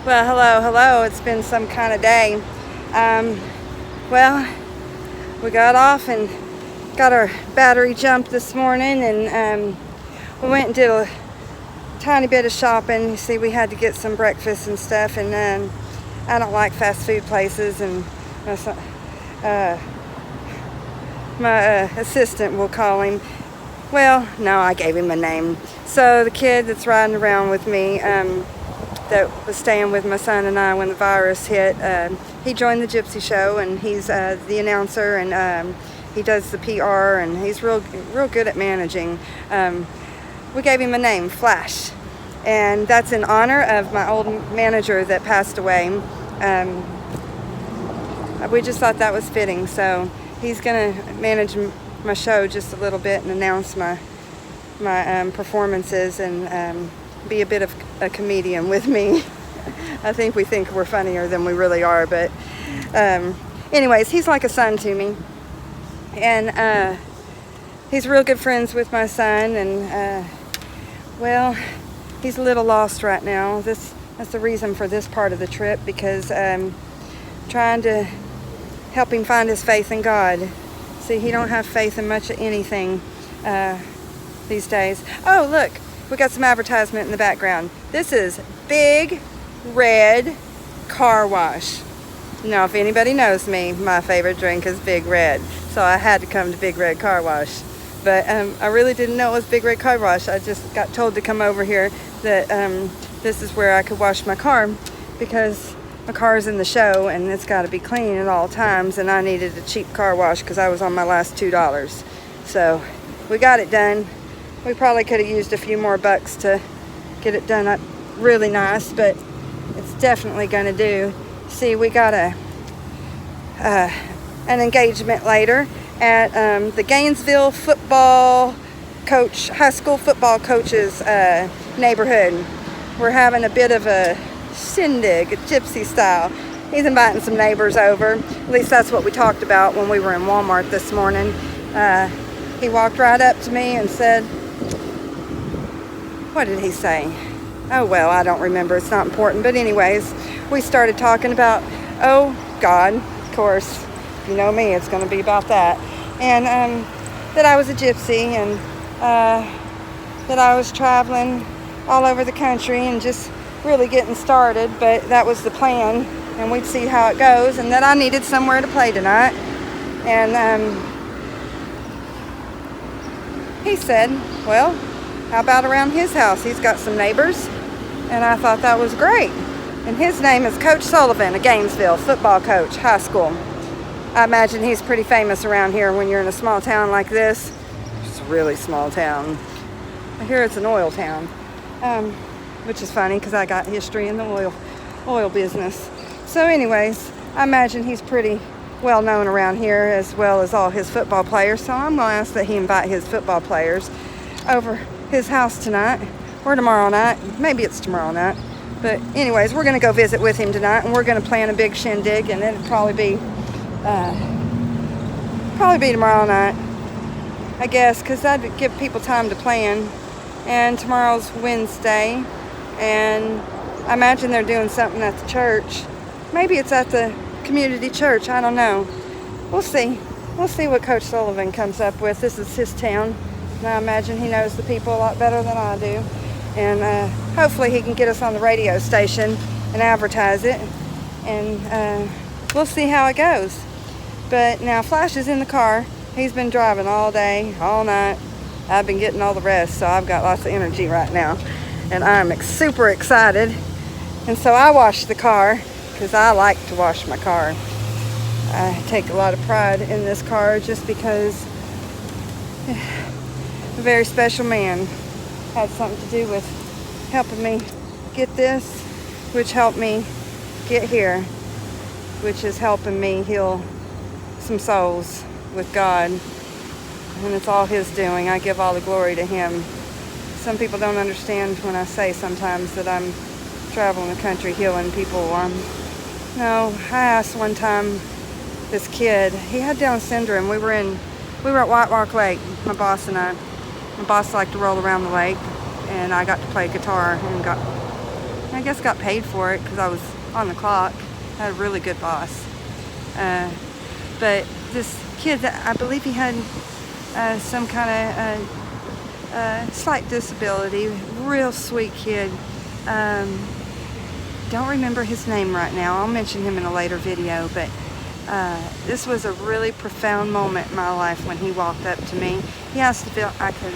Well, hello. It's been some kind of day. Well, we got off and got our battery jumped this morning, and we went and did a tiny bit of shopping. You see, we had to get some breakfast and stuff, and I don't like fast food places, and my assistant, will call him. Well, no, I gave him a name. So the kid that's riding around with me, that was staying with my son and I when the virus hit, he joined the Gypsy Show, and he's the announcer, and he does the PR, and he's real good at managing. We gave him a name, Flash, and that's in honor of my old manager that passed away. We just thought that was fitting, so he's gonna manage my show just a little bit and announce my performances, and be a bit of a comedian with me. I think we think we're funnier than we really are, but anyways, he's like a son to me, and he's real good friends with my son, and well, he's a little lost right now. That's the reason for this part of the trip, because trying to help him find his faith in God. See, he don't have faith in much of anything these days. Oh, look, we got some advertisement in the background. This is Big Red Car Wash. Now, if anybody knows me, my favorite drink is Big Red, so I had to come to Big Red Car Wash. But I really didn't know it was Big Red Car Wash. I just got told to come over here that this is where I could wash my car, because my car's in the show and it's got to be clean at all times, and I needed a cheap car wash because I was on my last $2. So we got it done. We probably could have used a few more bucks to get it done up really nice, but it's definitely going to do. See, we got an engagement later at the Gainesville high school football coach's neighborhood. We're having a bit of a shindig, a gypsy style. He's inviting some neighbors over. At least that's what we talked about when we were in Walmart this morning. He walked right up to me and said, what did he say? Oh, well, I don't remember. It's not important. But anyways, we started talking about, oh, God, of course. If you know me, it's going to be about that. And that I was a gypsy, and that I was traveling all over the country and just really getting started. But that was the plan, and we'd see how it goes, and that I needed somewhere to play tonight. And he said, well, how about around his house? He's got some neighbors. And I thought that was great. And his name is Coach Sullivan, a Gainesville football coach, high school. I imagine he's pretty famous around here when you're in a small town like this. It's a really small town. I hear it's an oil town, which is funny because I got history in the oil business. So anyways, I imagine he's pretty well known around here, as well as all his football players. So I'm going to ask that he invite his football players over his house tonight or tomorrow night. Maybe it's tomorrow night. But anyways, we're going to go visit with him tonight, and we're going to plan a big shindig, and it'll probably be tomorrow night, I guess, because that'd give people time to plan. And tomorrow's Wednesday, and I imagine they're doing something at the church. Maybe it's at the community church. I don't know. We'll see. We'll see what Coach Sullivan comes up with. This is his town, and I imagine he knows the people a lot better than I do. And hopefully he can get us on the radio station and advertise it, and we'll see how it goes. But now Flash is in the car. He's been driving all day, all night. I've been getting all the rest, so I've got lots of energy right now, and I'm super excited. And so I washed the car because I like to wash my car. I take a lot of pride in this car just because a very special man had something to do with helping me get this, which helped me get here, which is helping me heal some souls with God. And it's all his doing. I give all the glory to him. Some people don't understand when I say sometimes that I'm traveling the country healing people. No, I asked one time this kid, he had Down syndrome. We were at White Rock Lake, my boss and I. My boss liked to roll around the lake, and I got to play guitar and got I guess got paid for it because I was on the clock. I had a really good boss. But this kid, I believe he had some kind of slight disability, real sweet kid. Don't remember his name right now. I'll mention him in a later video, but this was a really profound moment in my life when he walked up to me. He asked if I could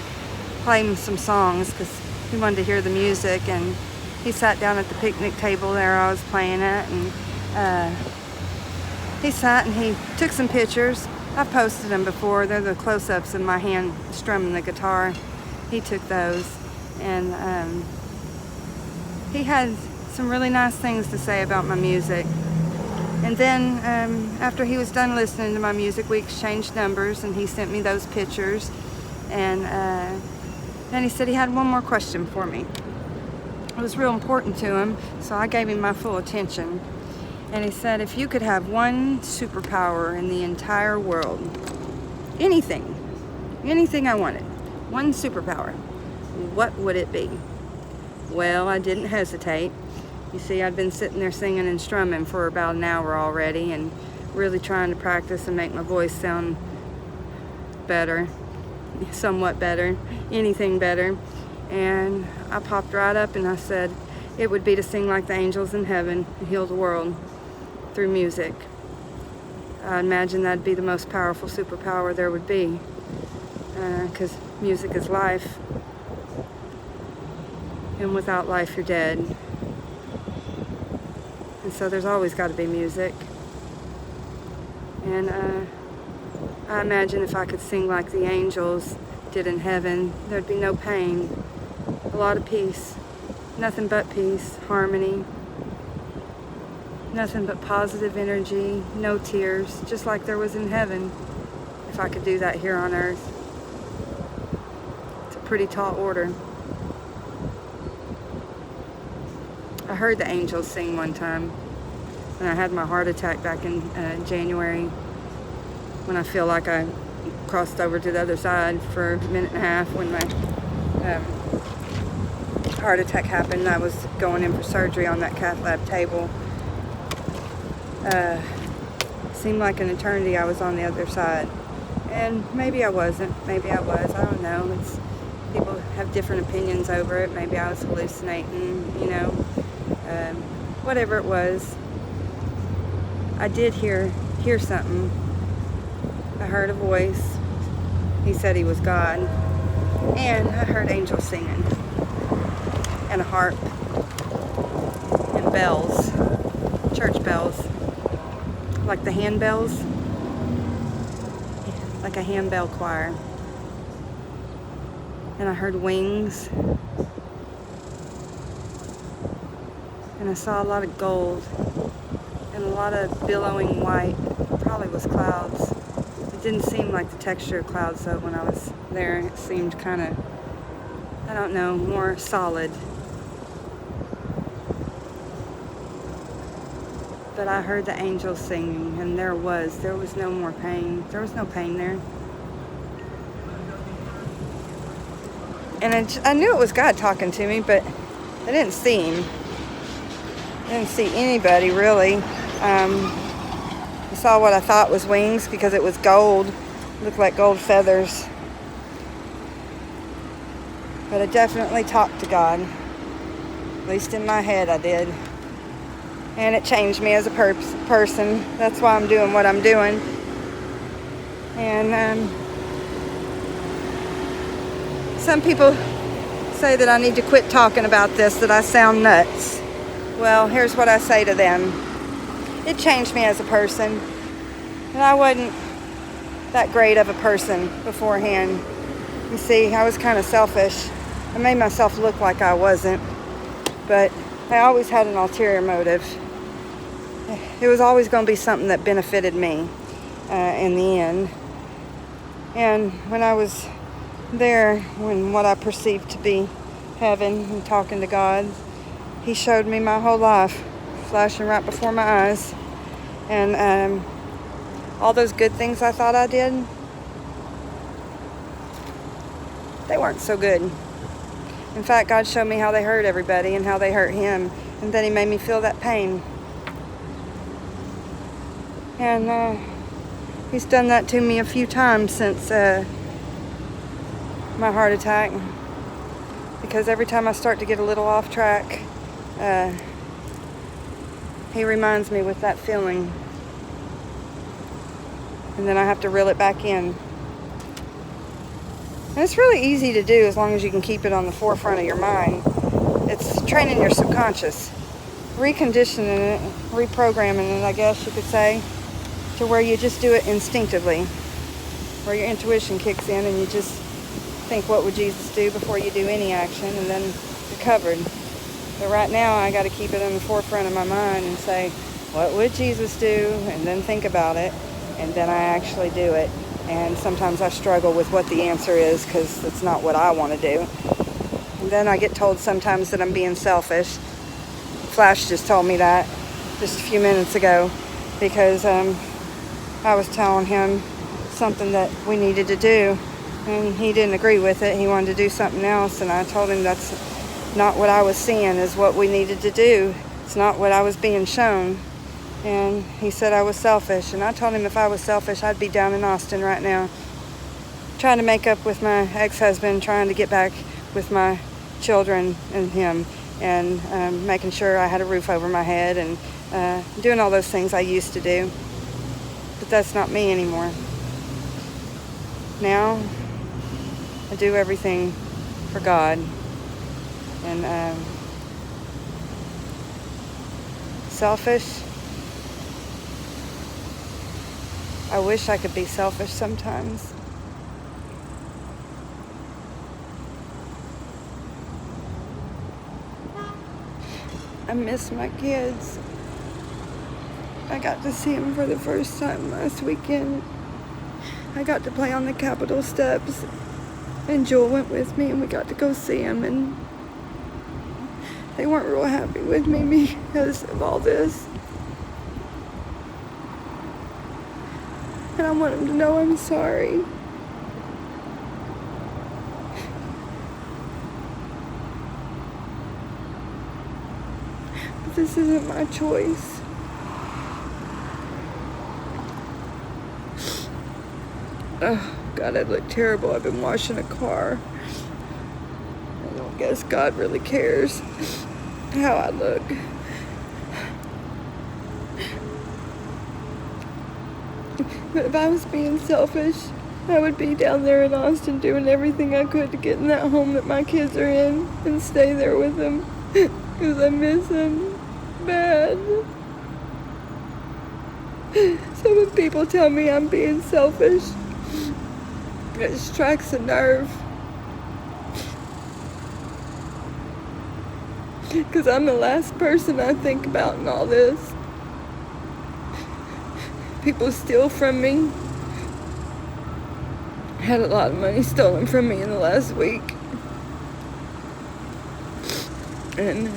play him some songs because he wanted to hear the music, and he sat down at the picnic table there I was playing at, and he sat and he took some pictures. I've posted them before. They're the close-ups of my hand strumming the guitar. He took those, and he had some really nice things to say about my music. And then after he was done listening to my music, we exchanged numbers, and he sent me those pictures. And then he said he had one more question for me. It was real important to him, so I gave him my full attention. And he said, if you could have one superpower in the entire world, anything I wanted, one superpower, what would it be? Well, I didn't hesitate. You see, I'd been sitting there singing and strumming for about an hour already and really trying to practice and make my voice sound better, somewhat better, anything better. And I popped right up and I said, it would be to sing like the angels in heaven and heal the world through music. I imagine that'd be the most powerful superpower there would be, because music is life, and without life you're dead. And so there's always got to be music. And I imagine if I could sing like the angels did in heaven, there'd be no pain, a lot of peace, nothing but peace, harmony, nothing but positive energy, no tears, just like there was in heaven, if I could do that here on earth. It's a pretty tall order. I heard the angels sing one time when I had my heart attack back in January, when I feel like I crossed over to the other side for a minute and a half when my heart attack happened. I was going in for surgery on that cath lab table. Seemed like an eternity I was on the other side. And maybe I wasn't, maybe I was, I don't know. People have different opinions over it. Maybe I was hallucinating, you know. Whatever it was, I did hear something. I heard a voice. He said he was God. And I heard angels singing. And a harp. And bells. Church bells. Like the handbells. Like a handbell choir. And I heard wings. And I saw a lot of gold and a lot of billowing white. Probably was clouds. It didn't seem like the texture of clouds though when I was there. It seemed kind of, I don't know, more solid. But I heard the angels singing, and there was no more pain. There was no pain there. And I knew it was God talking to me, but I didn't see him. I didn't see anybody really. I saw what I thought was wings because it was gold. It looked like gold feathers. But I definitely talked to God. At least in my head I did. And it changed me as a person. That's why I'm doing what I'm doing. And some people say that I need to quit talking about this, that I sound nuts. Well, here's what I say to them. It changed me as a person. And I wasn't that great of a person beforehand. You see, I was kind of selfish. I made myself look like I wasn't. But I always had an ulterior motive. It was always going to be something that benefited me in the end. And when I was there, when what I perceived to be heaven and talking to God, he showed me my whole life flashing right before my eyes. And all those good things I thought I did, they weren't so good. In fact, God showed me how they hurt everybody and how they hurt him. And then he made me feel that pain. And he's done that to me a few times since my heart attack. Because every time I start to get a little off track, he reminds me with that feeling. And then I have to reel it back in. And it's really easy to do as long as you can keep it on the forefront of your mind. It's training your subconscious, reconditioning it, reprogramming it, I guess you could say, to where you just do it instinctively, where your intuition kicks in and you just think, what would Jesus do before you do any action, and then you're covered. But right now I got to keep it in the forefront of my mind and say, what would Jesus do? And then think about it, and then I actually do it. And sometimes I struggle with what the answer is because it's not what I want to do. And then I get told sometimes that I'm being selfish. Flash just told me that just a few minutes ago because I was telling him something that we needed to do and he didn't agree with it. He wanted to do something else, and I told him that's not what I was seeing is what we needed to do. It's not what I was being shown. And he said I was selfish. And I told him if I was selfish, I'd be down in Austin right now, trying to make up with my ex-husband, trying to get back with my children and him, and making sure I had a roof over my head and doing all those things I used to do. But that's not me anymore. Now, I do everything for God. And selfish. I wish I could be selfish sometimes. I miss my kids. I got to see them for the first time last weekend. I got to play on the Capitol steps, and Joel went with me, and we got to go see them, and they weren't real happy with me because of all this. And I want them to know I'm sorry. But this isn't my choice. Oh, God, I look terrible. I've been washing a car. I don't guess God really cares how I look. But if I was being selfish, I would be down there in Austin doing everything I could to get in that home that my kids are in and stay there with them because I miss them bad. So when people tell me I'm being selfish, it strikes a nerve. Because I'm the last person I think about in all this. People steal from me. I had a lot of money stolen from me in the last week. And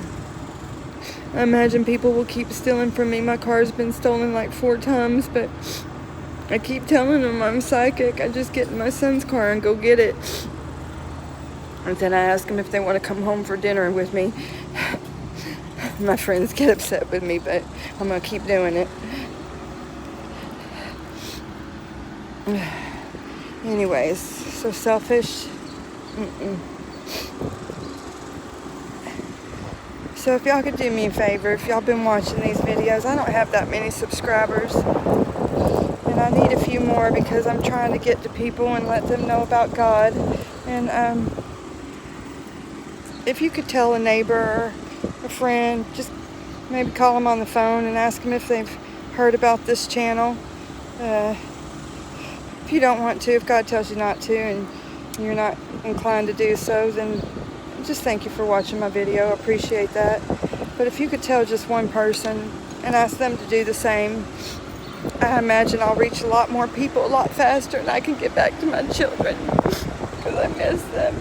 I imagine people will keep stealing from me. My car's been stolen like 4 times, but I keep telling them I'm psychic. I just get in my son's car and go get it. And then I ask them if they want to come home for dinner with me. My friends get upset with me, but I'm going to keep doing it. Anyways, so selfish. So if y'all could do me a favor, if y'all been watching these videos, I don't have that many subscribers. And I need a few more because I'm trying to get to people and let them know about God. And if you could tell a neighbor or a friend, just maybe call them on the phone and ask them if they've heard about this channel. If you don't want to, if God tells you not to and you're not inclined to do so, then just thank you for watching my video. I appreciate that. But if you could tell just one person and ask them to do the same, I imagine I'll reach a lot more people a lot faster and I can get back to my children because I miss them.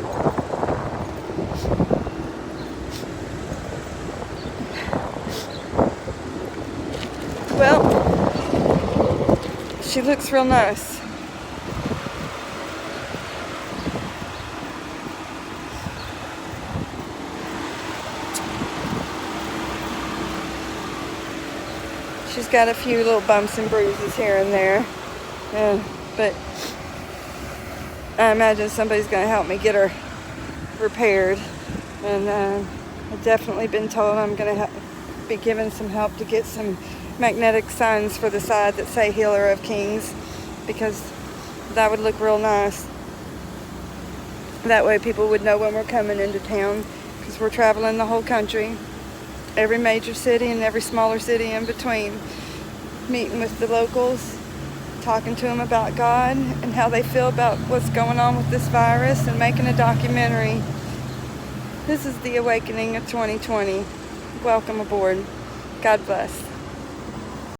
Well, she looks real nice. She's got a few little bumps and bruises here and there. But I imagine somebody's going to help me get her repaired. And I've definitely been told I'm going to be given some help to get some magnetic signs for the side that say Healer of Kings, because that would look real nice. That way people would know when we're coming into town, because we're traveling the whole country, every major city and every smaller city in between, meeting with the locals, talking to them about God and how they feel about what's going on with this virus, and making a documentary. This is the awakening of 2020. Welcome aboard. God bless.